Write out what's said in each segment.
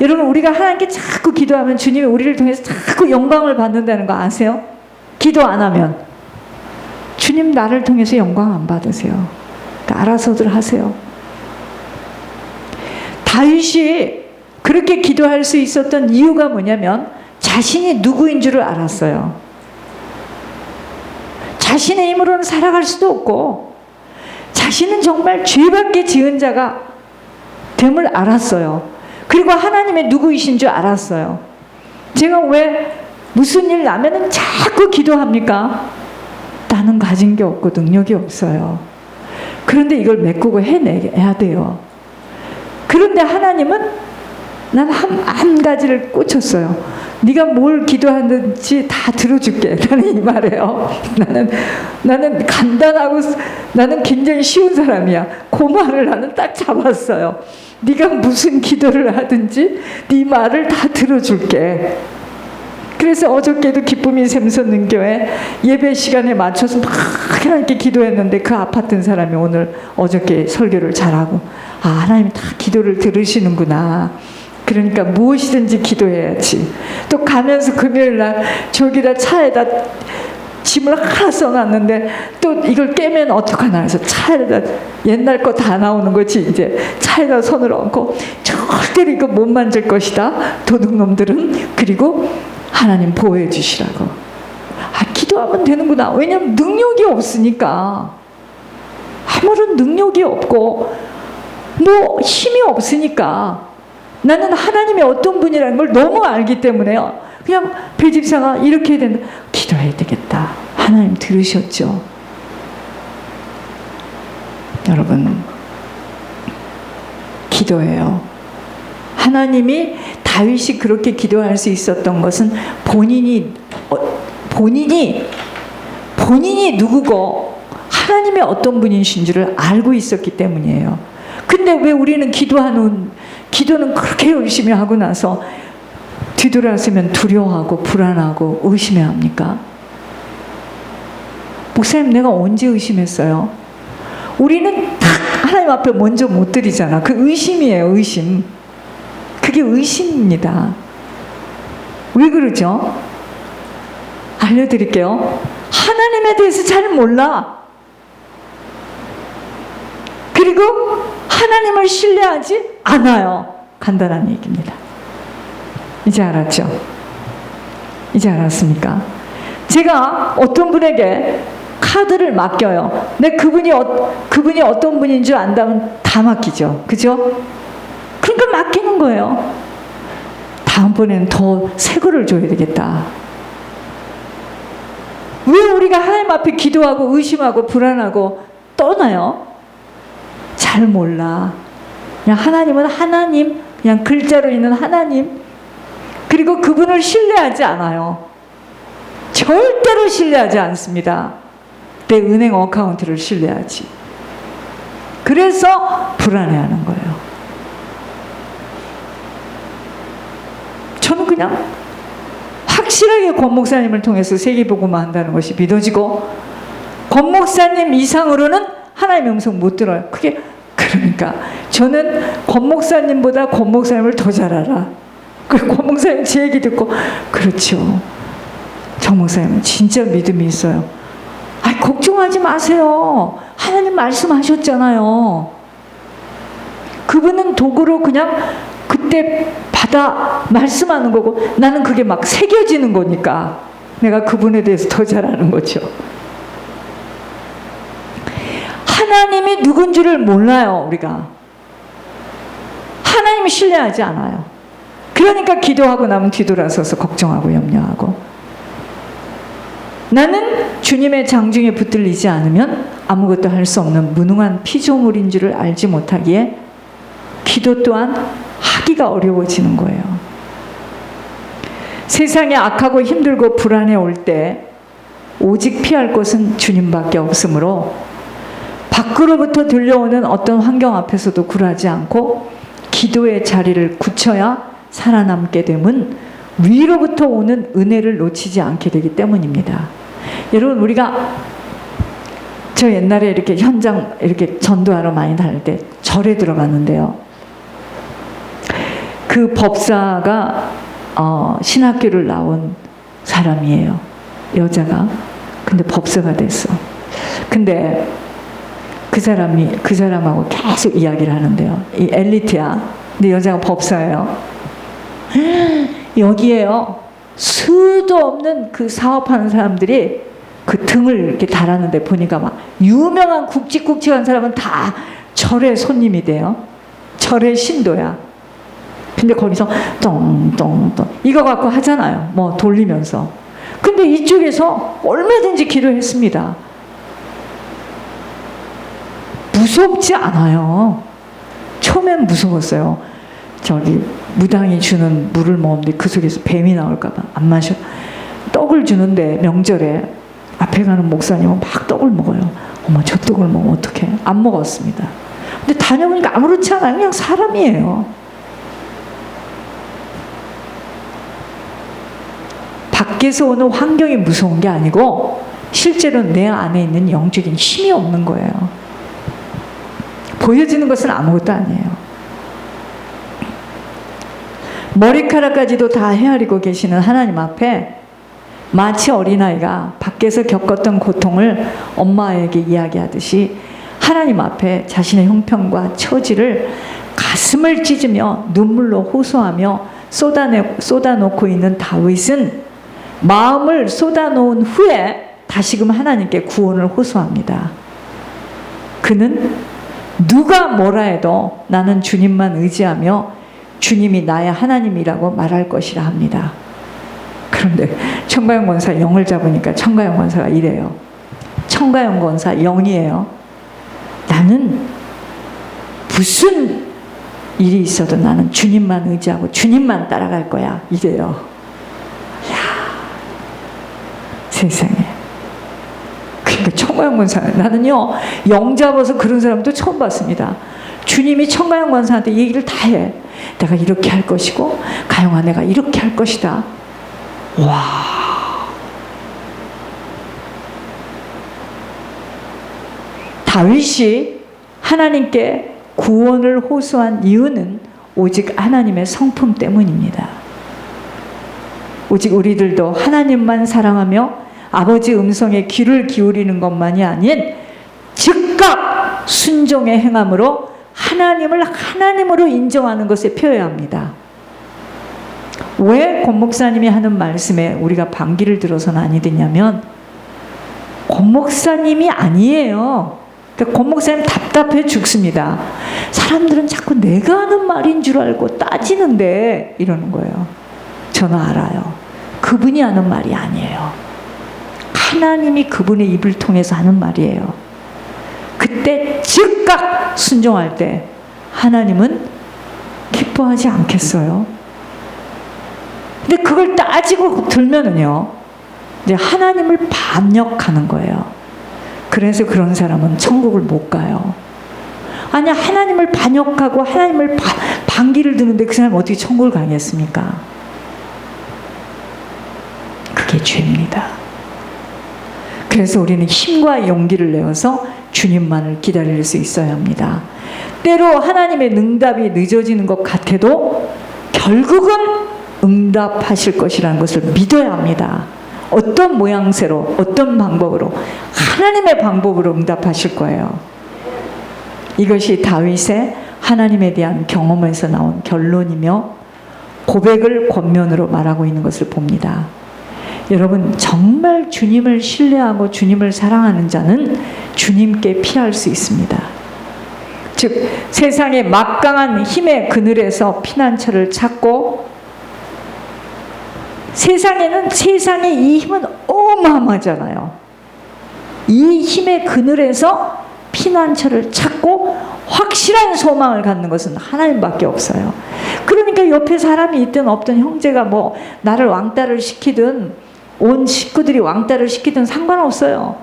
여러분, 우리가 하나님께 자꾸 기도하면 주님이 우리를 통해서 자꾸 영광을 받는다는 거 아세요? 기도 안 하면 주님 나를 통해서 영광 안 받으세요. 그러니까 알아서들 하세요. 다윗이 그렇게 기도할 수 있었던 이유가 뭐냐면 자신이 누구인 줄을 알았어요. 자신의 힘으로는 살아갈 수도 없고 자신은 정말 죄밖에 지은 자가 됨을 알았어요. 그리고 하나님의 누구이신 줄 알았어요. 제가 왜 무슨 일 나면은 자꾸 기도합니까? 나는 가진 게 없고 능력이 없어요. 그런데 이걸 메꾸고 해내야 돼요. 그런데 하나님은 난 한 가지를 꽂혔어요. 네가 뭘 기도하는지 다 들어줄게. 나는 이 말이에요. 나는 간단하고 나는 굉장히 쉬운 사람이야. 그 말을 나는 딱 잡았어요. 네가 무슨 기도를 하든지 네 말을 다 들어줄게. 그래서 어저께도 기쁨이 샘솟는 교회 예배 시간에 맞춰서 막 하나님께 기도했는데 그 아팠던 사람이 오늘 어저께 설교를 잘하고 아, 하나님이 다 기도를 들으시는구나. 그러니까 무엇이든지 기도해야지. 또 가면서 금요일날 저기다 차에다 짐을 하나 써놨는데 또 이걸 깨면 어떡하나 해서 차에다 옛날 거 다 나오는 거지. 이제 차에다 손을 얹고 절대로 이거 못 만질 것이다. 도둑놈들은. 그리고 하나님 보호해 주시라고. 아, 기도하면 되는구나. 왜냐하면 능력이 없으니까. 아무런 능력이 없고 뭐 힘이 없으니까 나는 하나님이 어떤 분이라는 걸 너무 알기 때문에요. 그냥 배집사가 이렇게 해야 된다. 기도해야 되겠다. 하나님 들으셨죠? 여러분, 기도해요. 하나님이 다윗이 그렇게 기도할 수 있었던 것은 본인이 누구고 하나님이 어떤 분이신 줄을 알고 있었기 때문이에요. 근데 왜 우리는 기도는 그렇게 열심히 하고 나서 뒤돌아서면 두려워하고 불안하고 의심해야 합니까? 목사님, 내가 언제 의심했어요? 우리는 딱 하나님 앞에 먼저 못 드리잖아. 그 의심이에요, 의심. 그게 의심입니다. 왜 그러죠? 알려드릴게요. 하나님에 대해서 잘 몰라. 그리고 하나님을 신뢰하지 않아요. 간단한 얘기입니다. 이제 알았죠? 이제 알았습니까? 제가 어떤 분에게 카드를 맡겨요. 근데 그분이 어떤 분인 줄 안다면 다 맡기죠. 그죠? 그러니까 맡기는 거예요. 다음번에는 더 새 거를 줘야 되겠다. 왜 우리가 하나님 앞에 기도하고 의심하고 불안하고 떠나요? 잘 몰라. 그냥 하나님은 하나님, 그냥 글자로 있는 하나님. 그리고 그분을 신뢰하지 않아요. 절대로 신뢰하지 않습니다. 내 은행 어카운트를 신뢰하지. 그래서 불안해하는 거예요. 저는 그냥 확실하게 권 목사님을 통해서 세계복음화 한다는 것이 믿어지고 권 목사님 이상으로는 하나님의 음성 못 들어요. 그러니까 저는 권 목사님보다 권 목사님을 더 잘 알아. 그리고 권 목사님 제 얘기 듣고 그렇죠. 정 목사님은 진짜 믿음이 있어요. 아, 걱정하지 마세요. 하나님 말씀하셨잖아요. 그분은 도구로 그냥 그때 받아 말씀하는 거고 나는 그게 막 새겨지는 거니까 내가 그분에 대해서 더 잘 아는 거죠. 하나님이 누군 줄을 몰라요. 우리가 하나님을 신뢰하지 않아요. 그러니까 기도하고 나면 뒤돌아서서 걱정하고 염려하고 나는 주님의 장중에 붙들리지 않으면 아무것도 할 수 없는 무능한 피조물인 줄을 알지 못하기에 기도 또한 하기가 어려워지는 거예요. 세상에 악하고 힘들고 불안해 올 때 오직 피할 곳은 주님밖에 없으므로 밖으로부터 들려오는 어떤 환경 앞에서도 굴하지 않고 기도의 자리를 굳혀야 살아남게 됨은 위로부터 오는 은혜를 놓치지 않게 되기 때문입니다. 여러분, 우리가 저 옛날에 이렇게 현장 이렇게 전도하러 많이 다닐 때 절에 들어갔는데요. 그 법사가 신학교를 나온 사람이에요. 여자가. 근데 법사가 됐어. 근데 그 사람하고 계속 이야기를 하는데요. 이 엘리트야. 근데 여자가 법사예요. 여기에요. 수도 없는 그 사업하는 사람들이 그 등을 이렇게 달았는데 보니까 막 유명한 굵직굵직한 사람은 다 절의 손님이 돼요. 절의 신도야. 근데 거기서 똥똥똥 이거 갖고 하잖아요. 뭐 돌리면서. 근데 이쪽에서 얼마든지 기도했습니다. 무섭지 않아요. 처음엔 무서웠어요. 저기 무당이 주는 물을 먹는데 그 속에서 뱀이 나올까봐 안 마셔. 떡을 주는데 명절에 앞에 가는 목사님은 막 떡을 먹어요. 어머 저 떡을 먹으면 어떡해. 안 먹었습니다. 근데 다녀보니까 아무렇지 않아요. 그냥 사람이에요. 밖에서 오는 환경이 무서운 게 아니고 실제로 내 안에 있는 영적인 힘이 없는 거예요. 보여지는 것은 아무것도 아니에요. 머리카락까지도 다 헤아리고 계시는 하나님 앞에 마치 어린아이가 밖에서 겪었던 고통을 엄마에게 이야기하듯이 하나님 앞에 자신의 형편과 처지를 가슴을 찢으며 눈물로 호소하며 쏟아놓고 있는 다윗은 마음을 쏟아놓은 후에 다시금 하나님께 구원을 호소합니다. 그는 누가 뭐라 해도 나는 주님만 의지하며 주님이 나의 하나님이라고 말할 것이라 합니다. 그런데 청가영 권사 영을 잡으니까 청가영 권사가 이래요. 청가영 권사 영이에요. 나는 무슨 일이 있어도 나는 주님만 의지하고 주님만 따라갈 거야. 이래요. 이야, 세상에. 그러니까 청가영 권사 나는요 영 잡아서 그런 사람도 처음 봤습니다. 주님이 청가영 권사한테 얘기를 다 해. 내가 이렇게 할 것이고 가영아 내가 이렇게 할 것이다. 와. 다윗이 하나님께 구원을 호소한 이유는 오직 하나님의 성품 때문입니다. 오직 우리들도 하나님만 사랑하며 아버지 음성에 귀를 기울이는 것만이 아닌 즉각 순종의 행함으로 하나님을 하나님으로 인정하는 것에 표해야 합니다. 왜 권 목사님이 하는 말씀에 우리가 반기를 들어서는 아니 되냐면 권 목사님이 아니에요. 그러니까 권 목사님 답답해 죽습니다. 사람들은 자꾸 내가 하는 말인 줄 알고 따지는데 이러는 거예요. 저는 알아요. 그분이 하는 말이 아니에요. 하나님이 그분의 입을 통해서 하는 말이에요. 그때 즉각 순종할 때 하나님은 기뻐하지 않겠어요? 근데 그걸 따지고 들면은요, 이제 하나님을 반역하는 거예요. 그래서 그런 사람은 천국을 못 가요. 아니, 하나님을 반역하고 하나님을 반기를 드는데 그 사람은 어떻게 천국을 가겠습니까? 그게 죄입니다. 그래서 우리는 힘과 용기를 내어서 주님만을 기다릴 수 있어야 합니다. 때로 하나님의 응답이 늦어지는 것 같아도 결국은 응답하실 것이라는 것을 믿어야 합니다. 어떤 모양새로 어떤 방법으로 하나님의 방법으로 응답하실 거예요. 이것이 다윗의 하나님에 대한 경험에서 나온 결론이며 고백을 권면으로 말하고 있는 것을 봅니다. 여러분, 정말 주님을 신뢰하고 주님을 사랑하는 자는 주님께 피할 수 있습니다. 즉 세상의 막강한 힘의 그늘에서 피난처를 찾고, 세상의 이 힘은 어마어마하잖아요. 이 힘의 그늘에서 피난처를 찾고 확실한 소망을 갖는 것은 하나님밖에 없어요. 그러니까 옆에 사람이 있든 없든, 형제가 뭐 나를 왕따를 시키든 온 식구들이 왕따를 시키든 상관없어요.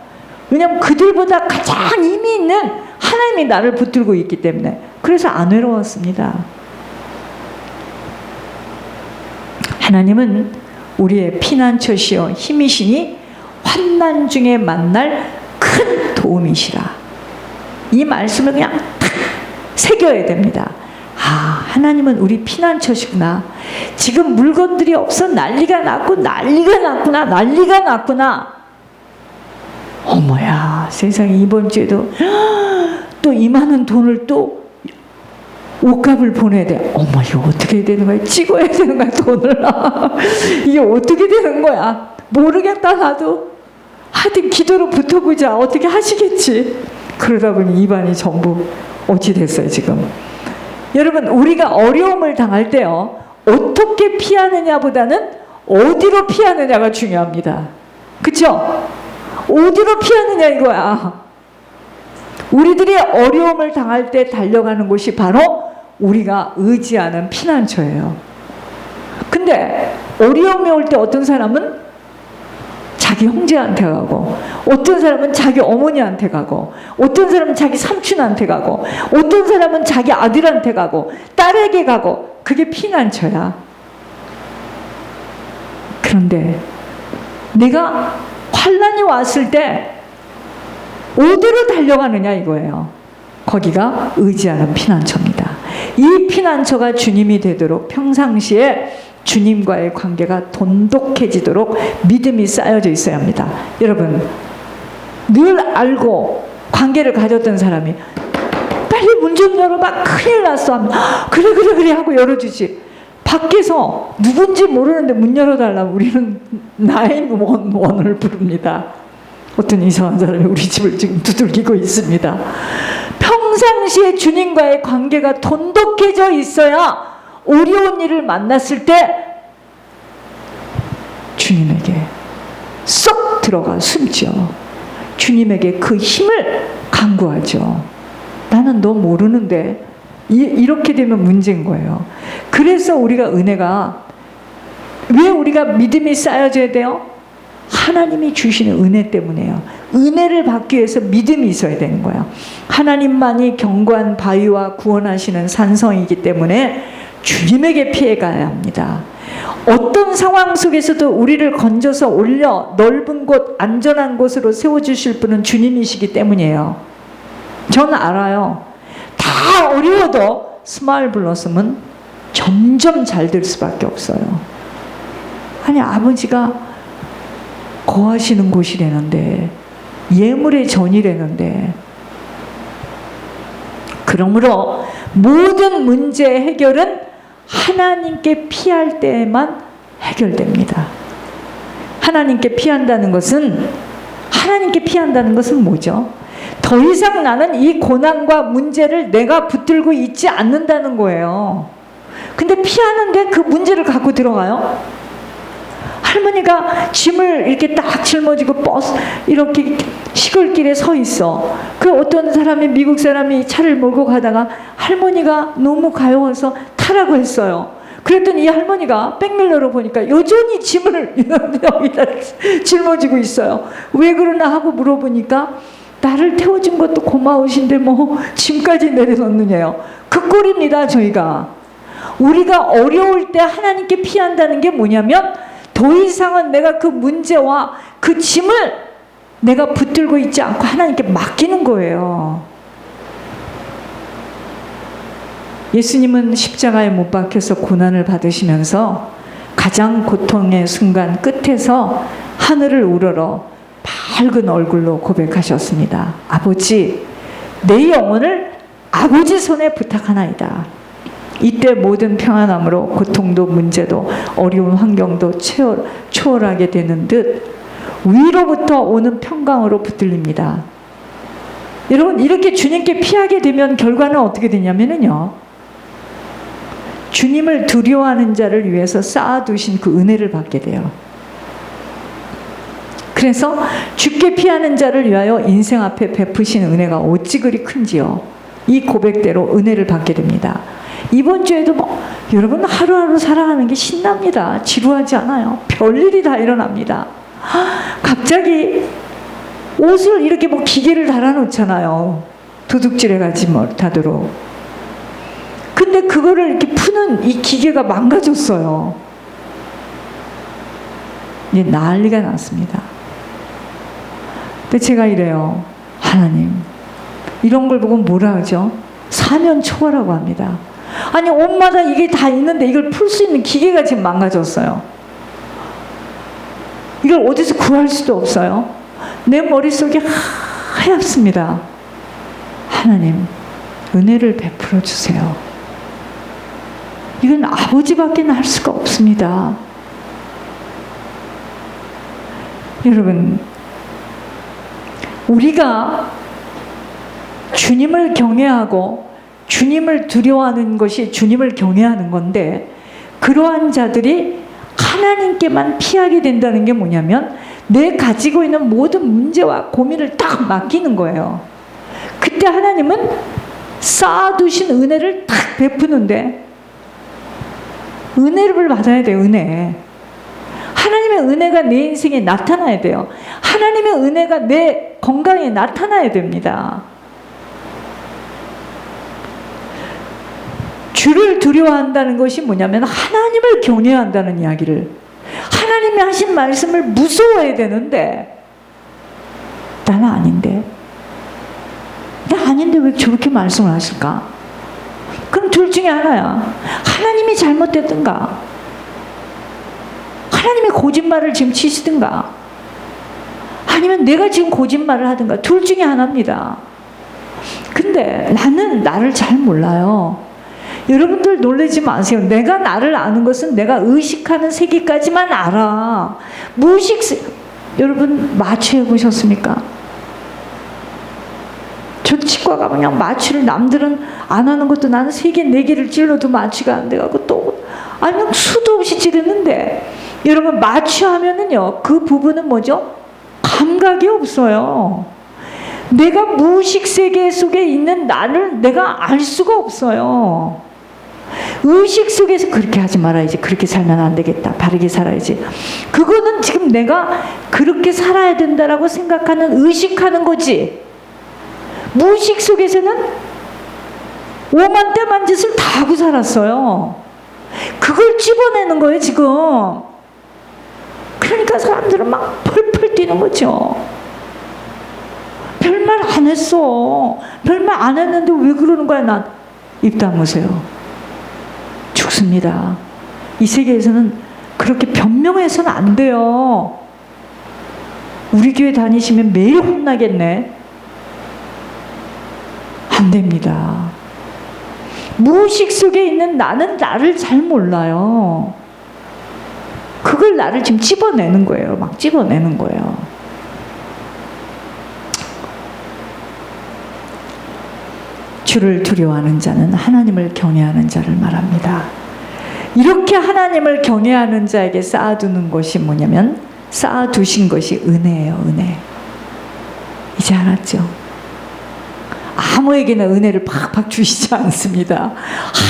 왜냐하면 그들보다 가장 힘이 있는 하나님이 나를 붙들고 있기 때문에. 그래서 안 외로웠습니다. 하나님은 우리의 피난처시여 힘이시니 환난 중에 만날 큰 도움이시라. 이 말씀을 그냥 탁 새겨야 됩니다. 아, 하나님은 우리 피난처시구나. 지금 물건들이 없어 난리가 났구나. 어머야, 세상에, 이번 주에도 또 이만한 돈을 또 옷값을 보내야 돼. 어머, 이거 어떻게 되는 거야? 찍어야 되는 거야, 돈을. 이게 어떻게 되는 거야? 모르겠다, 나도. 하여튼 기도로 붙어보자. 어떻게 하시겠지. 그러다 보니 입안이 전부 어찌 됐어요, 지금. 여러분, 우리가 어려움을 당할 때요, 어떻게 피하느냐보다는 어디로 피하느냐가 중요합니다. 그쵸? 어디로 피하느냐 이거야. 우리들이 어려움을 당할 때 달려가는 곳이 바로 우리가 의지하는 피난처예요. 근데 어려움이 올 때 어떤 사람은 자기 형제한테 가고, 어떤 사람은 자기 어머니한테 가고, 어떤 사람은 자기 삼촌한테 가고, 어떤 사람은 자기 아들한테 가고, 딸에게 가고, 그게 피난처야. 그런데 내가 환난이 왔을 때 어디로 달려가느냐 이거예요. 거기가 의지하는 피난처입니다. 이 피난처가 주님이 되도록 평상시에 주님과의 관계가 돈독해지도록 믿음이 쌓여져 있어야 합니다. 여러분, 늘 알고 관계를 가졌던 사람이 빨리 문 좀 열어봐, 큰일 났어 하면 그래 하고 열어주지. 밖에서 누군지 모르는데 문 열어달라고 우리는 911을 부릅니다. 어떤 이상한 사람이 우리 집을 지금 두들기고 있습니다. 평상시에 주님과의 관계가 돈독해져 있어야 어려운 일을 만났을 때 주님에게 쏙 들어가 숨죠. 주님에게 그 힘을 간구하죠. 나는 너 모르는데. 이렇게 되면 문제인 거예요. 그래서 우리가 은혜가, 왜 우리가 믿음이 쌓여져야 돼요? 하나님이 주시는 은혜 때문에요. 은혜를 받기 위해서 믿음이 있어야 되는 거예요. 하나님만이 견고한 바위와 구원하시는 산성이기 때문에 주님에게 피해가야 합니다. 어떤 상황 속에서도 우리를 건져서 올려 넓은 곳, 안전한 곳으로 세워주실 분은 주님이시기 때문이에요. 저는 알아요. 다 어려워도 스마일 블러썸은 점점 잘 될 수밖에 없어요. 아니, 아버지가 거하시는 곳이라는데, 예물의 전이라는데. 그러므로 모든 문제의 해결은 하나님께 피할 때에만 해결됩니다. 하나님께 피한다는 것은 뭐죠? 더 이상 나는 이 고난과 문제를 내가 붙들고 있지 않는다는 거예요. 근데 피하는데 그 문제를 갖고 들어가요? 할머니가 짐을 이렇게 딱 짊어지고 버스 이렇게 시골길에 서 있어. 그 어떤 사람이, 미국 사람이 차를 몰고 가다가 할머니가 너무 가여워서 타라고 했어요. 그랬더니 이 할머니가 백밀러로 보니까 여전히 짐을 여기다 짊어지고 있어요. 왜 그러나 하고 물어보니까 나를 태워준 것도 고마우신데 뭐 짐까지 내려놓느냐요. 그 꼴입니다. 저희가 우리가 어려울 때 하나님께 피한다는 게 뭐냐면, 더 이상은 내가 그 문제와 그 짐을 내가 붙들고 있지 않고 하나님께 맡기는 거예요. 예수님은 십자가에 못 박혀서 고난을 받으시면서 가장 고통의 순간 끝에서 하늘을 우러러 밝은 얼굴로 고백하셨습니다. 아버지, 내 영혼을 아버지 손에 부탁하나이다. 이때 모든 평안함으로 고통도 문제도 어려운 환경도 초월하게 되는 듯 위로부터 오는 평강으로 붙들립니다. 여러분, 이렇게 주님께 피하게 되면 결과는 어떻게 되냐면요, 주님을 두려워하는 자를 위해서 쌓아두신 그 은혜를 받게 돼요. 그래서 주께 피하는 자를 위하여 인생 앞에 베푸신 은혜가 어찌 그리 큰지요. 이 고백대로 은혜를 받게 됩니다. 이번 주에도 여러분, 하루하루 살아가는 게 신납니다. 지루하지 않아요. 별일이 다 일어납니다. 갑자기 옷을 이렇게 기계를 달아놓잖아요. 도둑질해 가지 못하도록. 근데 그거를 이렇게 푸는 이 기계가 망가졌어요. 이제 난리가 났습니다. 근데 제가 이래요. 하나님, 이런 걸 보고 뭐라 하죠? 사면 초월하고 합니다. 아니 옷마다 이게 다 있는데 이걸 풀 수 있는 기계가 지금 망가졌어요. 이걸 어디서 구할 수도 없어요. 내 머릿속이 하얗습니다. 하나님 은혜를 베풀어 주세요. 이건 아버지밖에 할 수가 없습니다. 여러분, 우리가 주님을 경외하고 주님을 두려워하는 것이 주님을 경외하는 건데, 그러한 자들이 하나님께만 피하게 된다는 게 뭐냐면 내 가지고 있는 모든 문제와 고민을 딱 맡기는 거예요. 그때 하나님은 쌓아두신 은혜를 딱 베푸는데, 은혜를 받아야 돼요. 은혜. 하나님의 은혜가 내 인생에 나타나야 돼요. 하나님의 은혜가 내 건강에 나타나야 됩니다. 주를 두려워한다는 것이 뭐냐면 하나님을 경외한다는 이야기를, 하나님이 하신 말씀을 무서워해야 되는데, 나는 아닌데, 나 아닌데 왜 저렇게 말씀을 하실까? 그럼 둘 중에 하나야. 하나님이 잘못됐든가, 하나님이 거짓말을 지금 치시든가, 아니면 내가 지금 거짓말을 하든가, 둘 중에 하나입니다. 근데 나는 나를 잘 몰라요. 여러분들 놀라지 마세요. 내가 나를 아는 것은 내가 의식하는 세계까지만 알아. 여러분 마취해 보셨습니까? 저 치과 가면 그냥 마취를 남들은 안 하는 것도 나는 3개, 4개를 찔러도 마취가 안 돼가지고 또 아니면 수도 없이 찌르는데, 여러분 마취하면은요 그 부분은 뭐죠? 감각이 없어요. 내가 무의식 세계 속에 있는 나를 내가 알 수가 없어요. 의식 속에서 그렇게 하지 말아야지, 그렇게 살면 안 되겠다, 바르게 살아야지, 그거는 지금 내가 그렇게 살아야 된다라고 생각하는, 의식하는 거지. 무의식 속에서는 오만때만 짓을 다 하고 살았어요. 그걸 집어내는 거예요 지금. 그러니까 사람들은 막 펄펄 뛰는 거죠. 별말 안 했어. 별말 안 했는데 왜 그러는 거야? 난 입 다무세요. 죽습니다. 이 세계에서는 그렇게 변명해서는 안 돼요. 우리 교회 다니시면 매일 혼나겠네. 안 됩니다. 무의식 속에 있는 나는 나를 잘 몰라요. 그걸 나를 지금 집어내는 거예요. 막 집어내는 거예요. 주를 두려워하는 자는 하나님을 경외하는 자를 말합니다. 이렇게 하나님을 경외하는 자에게 쌓아두는 것이 뭐냐면, 쌓아두신 것이 은혜예요. 은혜. 이제 알았죠? 아무에게나 은혜를 팍팍 주시지 않습니다.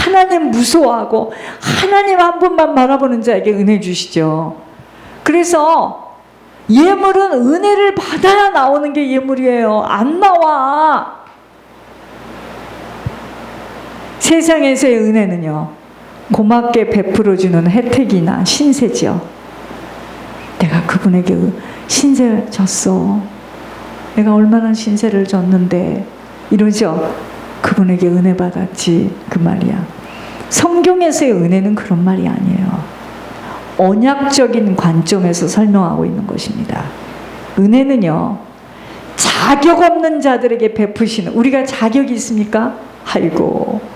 하나님 무서워하고 하나님 한 분만 바라보는 자에게 은혜 주시죠. 그래서 예물은 은혜를 받아야 나오는 게 예물이에요. 안 나와. 세상에서의 은혜는요, 고맙게 베풀어주는 혜택이나 신세죠. 내가 그분에게 신세 졌어. 내가 얼마나 신세를 졌는데, 이러죠. 그분에게 은혜 받았지, 그 말이야. 성경에서의 은혜는 그런 말이 아니에요. 언약적인 관점에서 설명하고 있는 것입니다. 은혜는요, 자격 없는 자들에게 베푸시는, 우리가 자격이 있습니까? 아이고,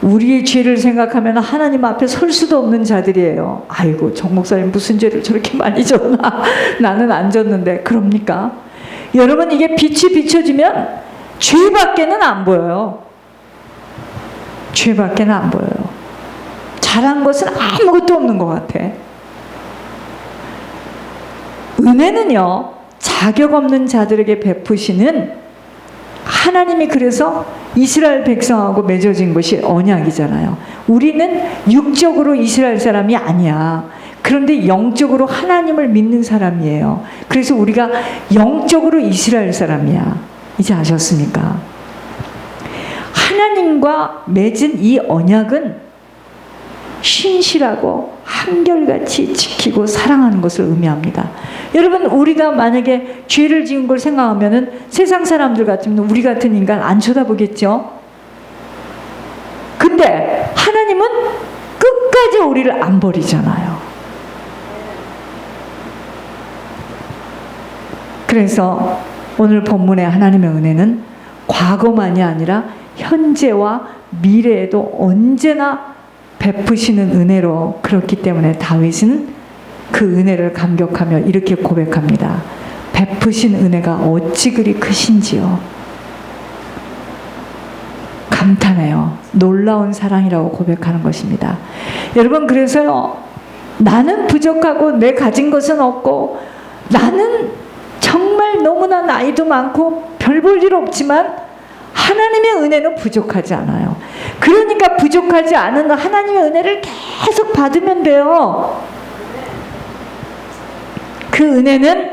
우리의 죄를 생각하면 하나님 앞에 설 수도 없는 자들이에요. 아이고, 정 목사님 무슨 죄를 저렇게 많이 졌나? 나는 안 졌는데. 그럽니까? 여러분, 이게 빛이 비춰지면 죄밖에는 안 보여요. 죄밖에는 안 보여요. 잘한 것은 아무것도 없는 것 같아. 은혜는요, 자격 없는 자들에게 베푸시는, 하나님이 그래서 이스라엘 백성하고 맺어진 것이 언약이잖아요. 우리는 육적으로 이스라엘 사람이 아니야. 그런데 영적으로 하나님을 믿는 사람이에요. 그래서 우리가 영적으로 이스라엘 사람이야. 이제 아셨습니까? 하나님과 맺은 이 언약은 신실하고 한결같이 지키고 사랑하는 것을 의미합니다. 여러분, 우리가 만약에 죄를 지은 걸 생각하면은 세상 사람들 같으면 우리 같은 인간 안 쳐다보겠죠? 근데 그런데 하나님은 끝까지 우리를 안 버리잖아요. 그래서 오늘 본문의 하나님의 은혜는 과거만이 아니라 현재와 미래에도 언제나 베푸시는 은혜로, 그렇기 때문에 다윗은 그 은혜를 감격하며 이렇게 고백합니다. 베푸신 은혜가 어찌 그리 크신지요. 감탄해요. 놀라운 사랑이라고 고백하는 것입니다. 여러분, 그래서요, 나는 부족하고 내 가진 것은 없고 나는 정말 너무나 나이도 많고 별 볼 일 없지만 하나님의 은혜는 부족하지 않아요. 그러니까 부족하지 않은 하나님의 은혜를 계속 받으면 돼요. 그 은혜는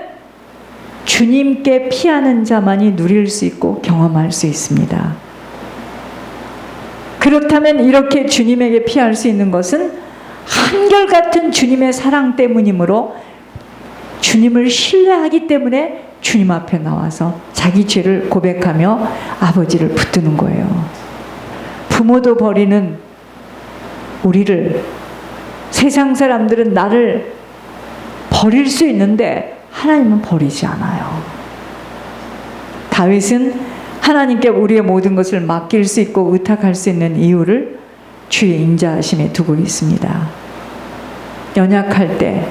주님께 피하는 자만이 누릴 수 있고 경험할 수 있습니다. 그렇다면 이렇게 주님에게 피할 수 있는 것은 한결같은 주님의 사랑 때문이므로, 주님을 신뢰하기 때문에 주님 앞에 나와서 자기 죄를 고백하며 아버지를 붙드는 거예요. 부모도 버리는 우리를 세상 사람들은 나를 버릴 수 있는데 하나님은 버리지 않아요. 다윗은 하나님께 우리의 모든 것을 맡길 수 있고 의탁할 수 있는 이유를 주의 인자하심에 두고 있습니다. 연약할 때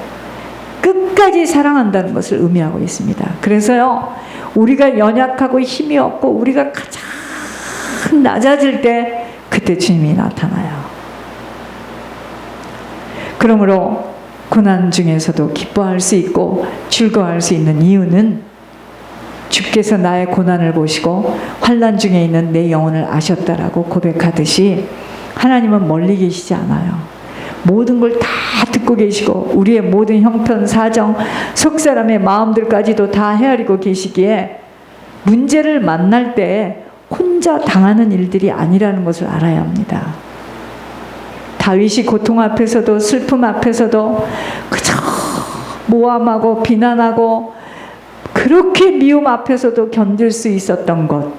끝까지 사랑한다는 것을 의미하고 있습니다. 그래서요, 우리가 연약하고 힘이 없고 우리가 가장 낮아질 때 그때 주님이 나타나요. 그러므로 고난 중에서도 기뻐할 수 있고 즐거워할 수 있는 이유는 주께서 나의 고난을 보시고 환난 중에 있는 내 영혼을 아셨다라고 고백하듯이, 하나님은 멀리 계시지 않아요. 모든 걸 다 듣고 계시고 우리의 모든 형편, 사정, 속사람의 마음들까지도 다 헤아리고 계시기에 문제를 만날 때 혼자 당하는 일들이 아니라는 것을 알아야 합니다. 다윗이 고통 앞에서도 슬픔 앞에서도 그저 모함하고 비난하고 그렇게 미움 앞에서도 견딜 수 있었던 것,